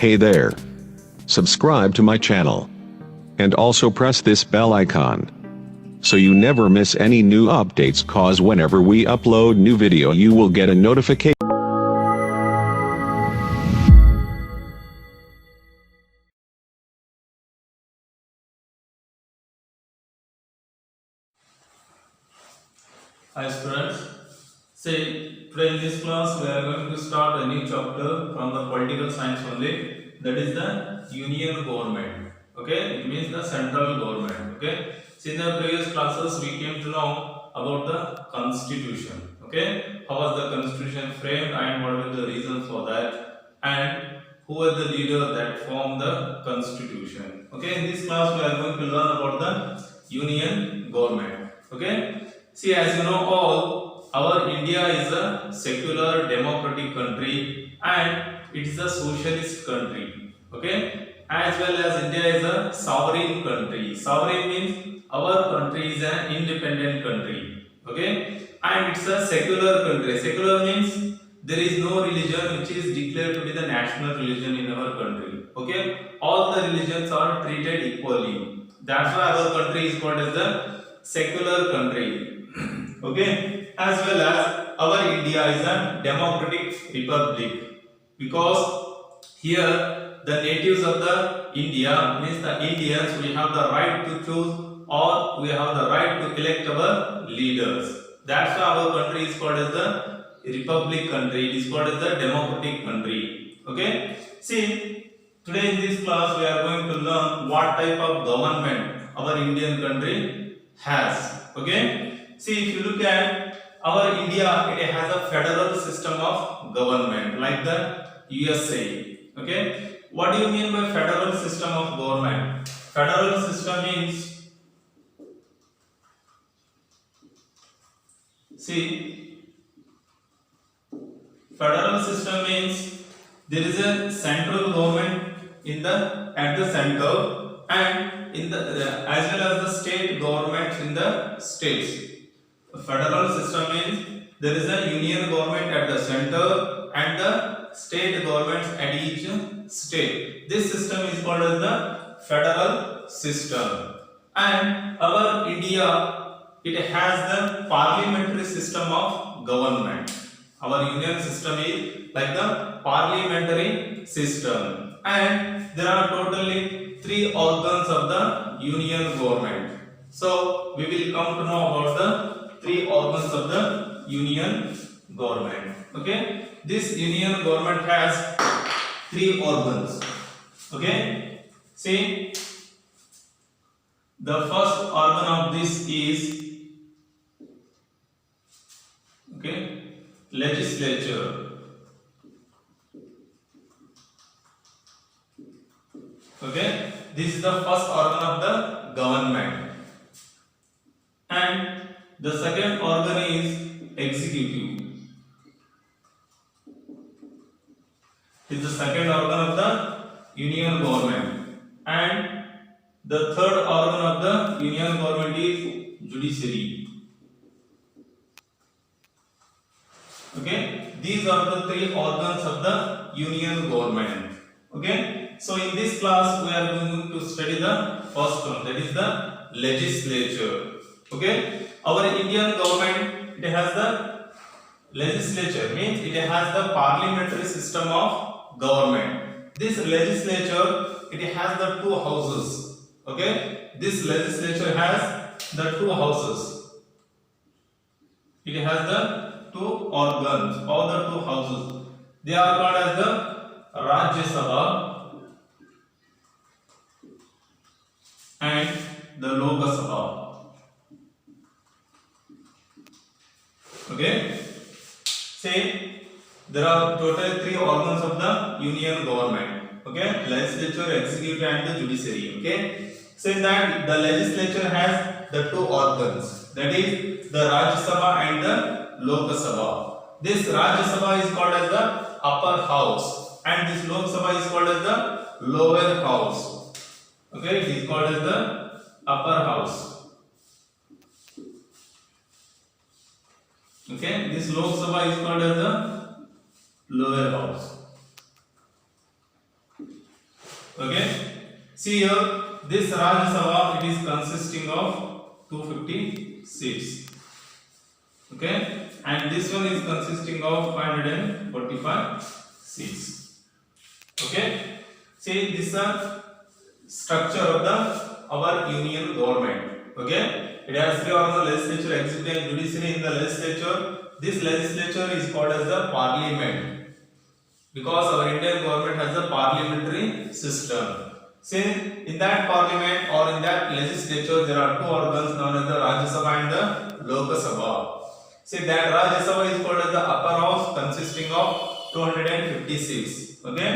Hey there. Subscribe to my channel. And also press this bell icon, so you never miss any new updates, cause whenever we upload new video you will get a notification. Hi students, say today in this class we are going to start a new chapter from the political science only, that is the union government. Okay, it means the central government. Okay, so in the previous classes we came to know about the constitution. Okay, how was the constitution framed and what were the reasons for that, and who were the leaders that formed the constitution. Okay, in this class we are going to learn about the union government. Okay. See, as you know all, our India is a secular democratic country and it is a socialist country. Okay? As well as India is a sovereign country. Sovereign means our country is an independent country. Okay? And it's a secular country. Secular means there is no religion which is declared to be the national religion in our country. Okay? All the religions are treated equally. That's why our country is called as the secular country. Okay, as well as our India is a democratic republic, because here the natives of the India means the Indians, we have the right to choose or we have the right to elect our leaders. That's why our country is called as the republic country. It is called as the democratic country. Okay, see, today in this class we are going to learn what type of government our Indian country has. Okay. See, if you look at our India, it has a federal system of government like the USA. Okay. What do you mean by federal system of government? Federal system means, see, federal system means there is a central government in the at the center and in the as well as the state governments in the states. The federal system means there is a union government at the center and the state governments at each state. This system is called as the federal system. And our India, it has the parliamentary system of government. Our union system is like the parliamentary system. And there are totally 3 organs of the union government. So we will come to know about the 3 organs of the union government. Okay, this union government has 3 organs. Okay, see, the first organ of this is, okay, legislature. Okay, this is the first organ of the government. And the second organ is executive. It is the second organ of the union government. And the third organ of the union government is judiciary. Okay, these are the 3 organs of the union government. Okay, so in this class we are going to study the first one, that is the legislature. Okay, our Indian government, it has the legislature, means it has the parliamentary system of government. This legislature, it has the 2 houses. Okay, this legislature has the 2 houses. It has the 2 organs or the 2 houses. They are called as the Rajya Sabha and the Lok Sabha. Okay, say there are total 3 organs of the union government. Okay, legislature, executive and the judiciary. Okay, so in that the legislature has the 2 organs, that is the Rajya Sabha and the Lok Sabha. This Rajya Sabha is called as the upper house and this Lok Sabha is called as the lower house. Okay, it is called as the upper house. Okay, this Lok Sabha is called as the lower house. Okay. See here, this Rajya Sabha, it is consisting of 250 seats. Okay, and this one is consisting of 545 seats. Okay, see this is the structure of the our union government. Okay, it has three organs: legislature, executive, and judiciary. In the legislature, this legislature is called as the parliament, because our Indian government has a parliamentary system. See, in that parliament or in that legislature, there are two organs known as the Rajya Sabha and the Lok Sabha. See, that Rajya Sabha is called as the upper house, consisting of 256. Okay,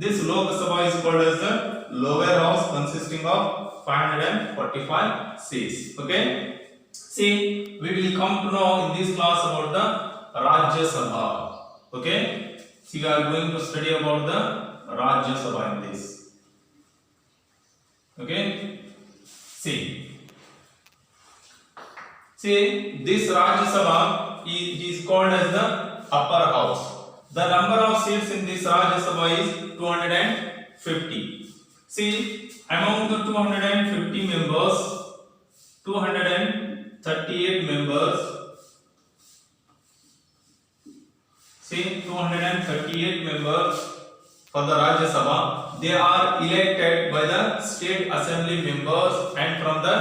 this Lok Sabha is called as the lower house, consisting of 545 seats. Okay, see, we will come to know in this class about the Rajya Sabha. Okay, see, we are going to study about the Rajya Sabha in this. Okay, see, this Rajya Sabha is called as the upper house. The number of seats in this Rajya Sabha is 250. See, among the 250 members, 238 members. See, 238 members for the Rajya Sabha, they are elected by the state assembly members and from the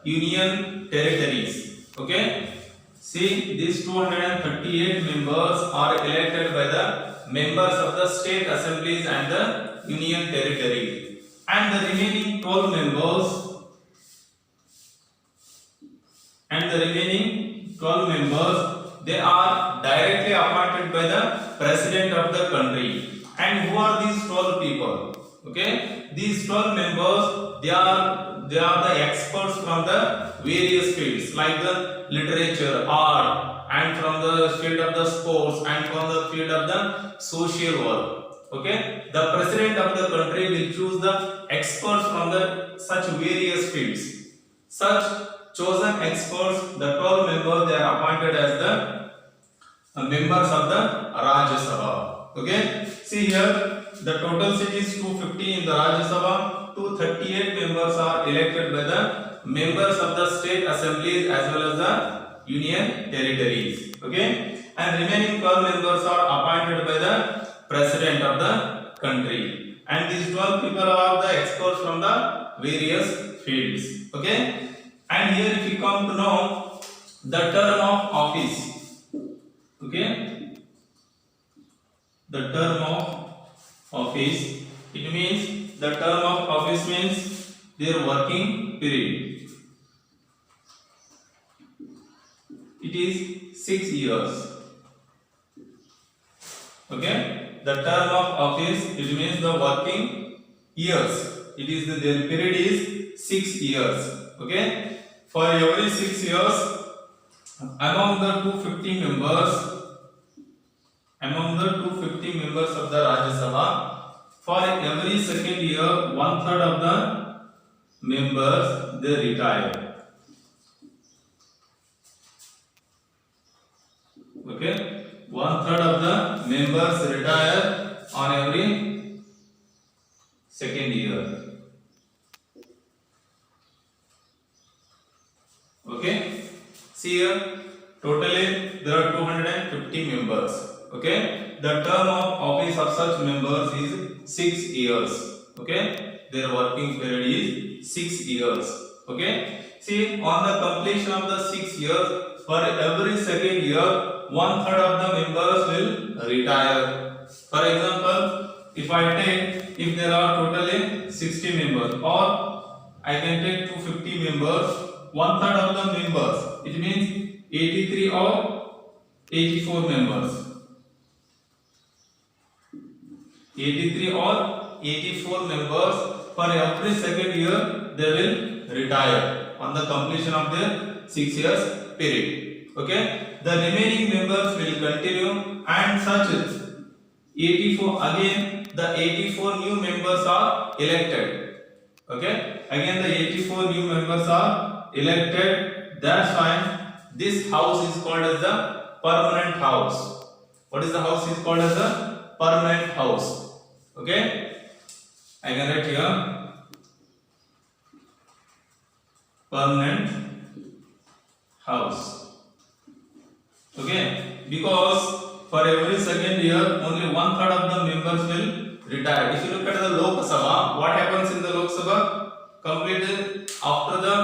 union territories. Okay, see, these 238 members are elected by the members of the state assemblies and the union territory, and the remaining 12 members they are directly appointed by the president of the country. And who are these 12 people? Okay, these 12 members, they are the experts from the various fields like the literature, art, and from the field of the sports, and from the field of the social work. Okay, the president of the country will choose the experts from the such various fields. Such chosen experts, the 12 members, they are appointed as the members of the Rajya Sabha. Okay, see here, the total seat is 250 in the Rajya Sabha. 238 members are elected by the members of the state assemblies as well as the union territories. Okay, and remaining 12 members are appointed by the president of the country. And these 12 people are the experts from the various fields. Okay, and here if you come to know the term of office. Okay, the term of office, it means the term of office means their working period. It is 6 years. Okay, the term of office, it means the working years. It is their period is 6 years. Okay, for every 6 years, among the 250 members of the Rajya Sabha, for every second year, 1/3 of the members they retire. Okay, 1/3 of the members retire on every second year. Okay, see here, totally there are 250 members. Okay, the term of office of such members is 6 years. Okay, their working period is 6 years. Okay, see, on the completion of the 6 years, for every second year, 1/3 of the members will retire. For example, if there are totally 60 members, or I can take 250 members, 1/3 of the members, it means 83 or 84 members. 83 or 84 members, for every second year they will retire on the completion of their 6 years period. Okay, the remaining members will continue, and such 84 again the 84 new members are elected. Okay, again the 84 new members are elected. That's why this house is called as the permanent house. What is the house is called as the permanent house? Okay, I can write here permanent house. Okay, because for every second year only 1/3 of the members will retire. If you look at the Lok Sabha, what happens in the Lok Sabha? Completed after the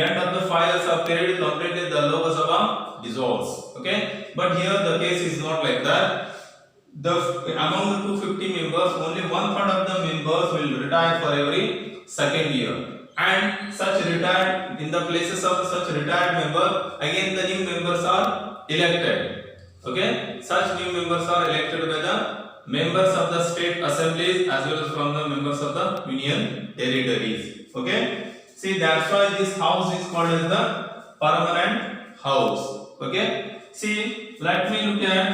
end of the 5 years of period, completed the Lok Sabha dissolves. Okay, but here the case is not like that. Among the 250 members, only 1/3 of the members will retire for every second year, and such retired in the places of such retired member, again the new members are elected. Okay, such new members are elected by the members of the state assemblies as well as from the members of the union territories. Okay, see, that's why this house is called as the permanent house. Okay, see, let me look at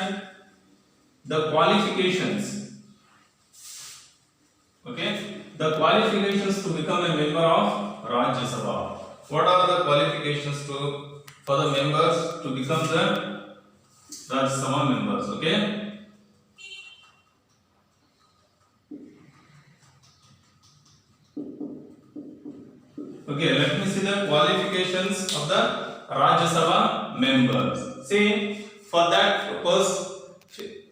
the qualifications. Okay, the qualifications to become a member of Rajya Sabha. What are the qualifications for the members to become the Rajya Sabha members? Okay, okay, let me see the qualifications of the Rajya Sabha members. See, for that purpose,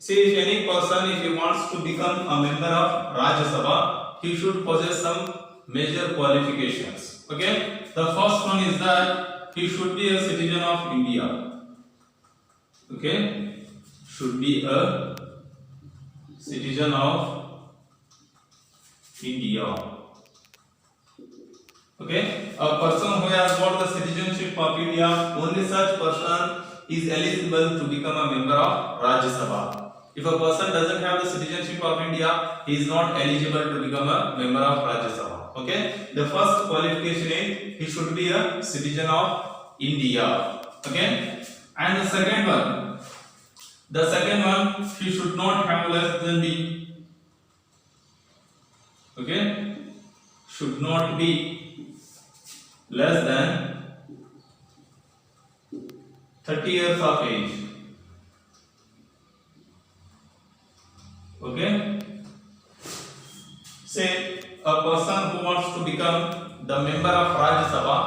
see, if any person, if he wants to become a member of Rajya Sabha, he should possess some major qualifications. Okay, the first one is that he should be a citizen of India. Okay, should be a citizen of India. Okay, a person who has got the citizenship of India, only such person is eligible to become a member of Rajya Sabha. If a person doesn't have the citizenship of India, he is not eligible to become a member of Rajya Sabha. Okay, the first qualification is he should be a citizen of India. Okay, and the second one, he should not have less than the, okay, should not be less than 30 years of age. Okay, say a person who wants to become the member of Rajya Sabha,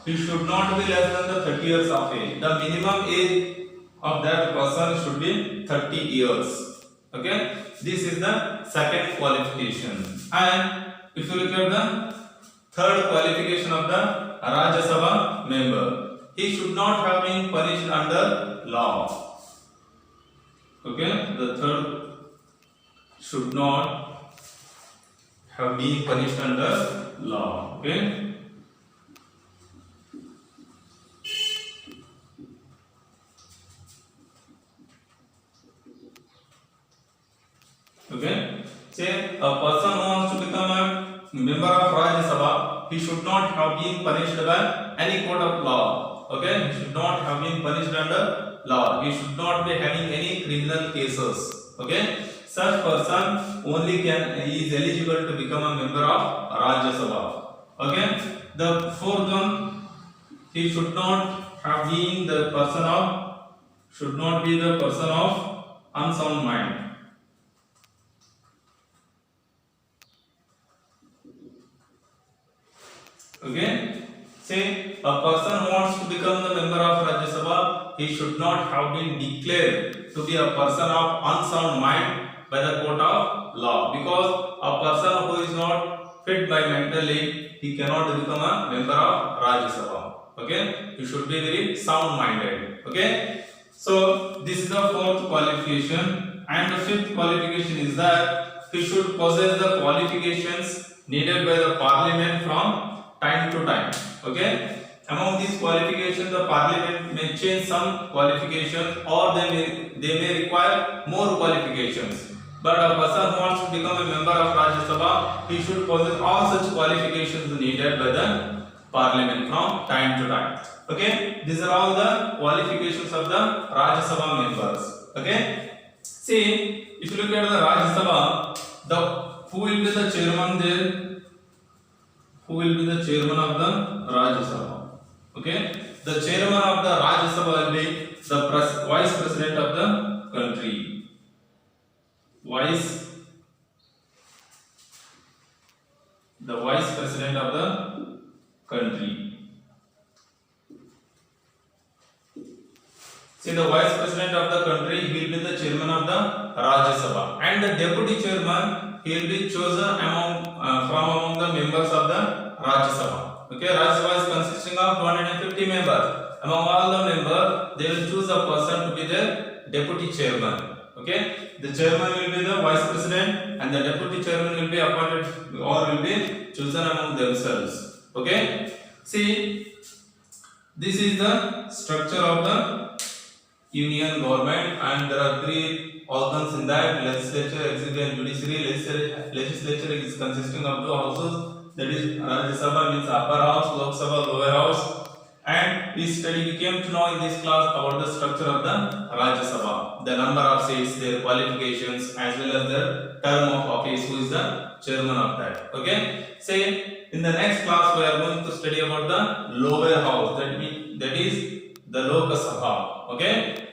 he should not be less than the 30 years of age. The minimum age of that person should be 30 years. Okay, this is the second qualification. And if you look at the third qualification of the Rajya Sabha member, he should not have been punished under law. Okay, the third should not have been punished under law. Okay, okay, say a person who wants to become a member of Rajya Sabha, he should not have been punished by any court of law. Okay, he should not have been punished under law. He should not be having any criminal cases. Okay, such person only is eligible to become a member of Rajya Sabha. Okay, the fourth one, he should not have been the person of unsound mind. Okay, say a person who wants to become the member of Rajya Sabha, he should not have been declared to be a person of unsound mind by the court of law, because a person who is not fit by mentally, he cannot become a member of Rajya Sabha. Okay, he should be very sound minded. Okay, so this is the fourth qualification, and the fifth qualification is that he should possess the qualifications needed by the parliament from time to time. Okay, among these qualifications, the parliament may change some qualifications, or they may require more qualifications. But a person who wants to become a member of Rajya Sabha, he should possess all such qualifications needed by the parliament from time to time. Okay, these are all the qualifications of the Rajya Sabha members. Okay, see, if you look at the Rajya Sabha, who will be the chairman there? Who will be the chairman of the Rajya Sabha? Okay, the chairman of the Rajya Sabha will be the vice president of the country. Vice the vice president of the country. See, the vice president of the country, he will be the chairman of the Rajya Sabha, and the deputy chairman, he will be chosen from among the members of the Rajya Sabha. Okay, Rajya Sabha is consisting of 250 members. Among all the members, they will choose a person to be their deputy chairman. Okay, the chairman will be the vice president, and the deputy chairman will be appointed or will be chosen among themselves. Okay, see, this is the structure of the union government, and there are three organs in that: legislature, executive, and judiciary. Legislature is consisting of two houses, that is Rajya Sabha means upper house, Lok Sabha lower house. And we came to know in this class about the structure of the Rajya Sabha, the number of seats, their qualifications, as well as their term of office, who is the chairman of that. Okay, say in the next class we are going to study about the lower house, that is the Lok Sabha. Okay.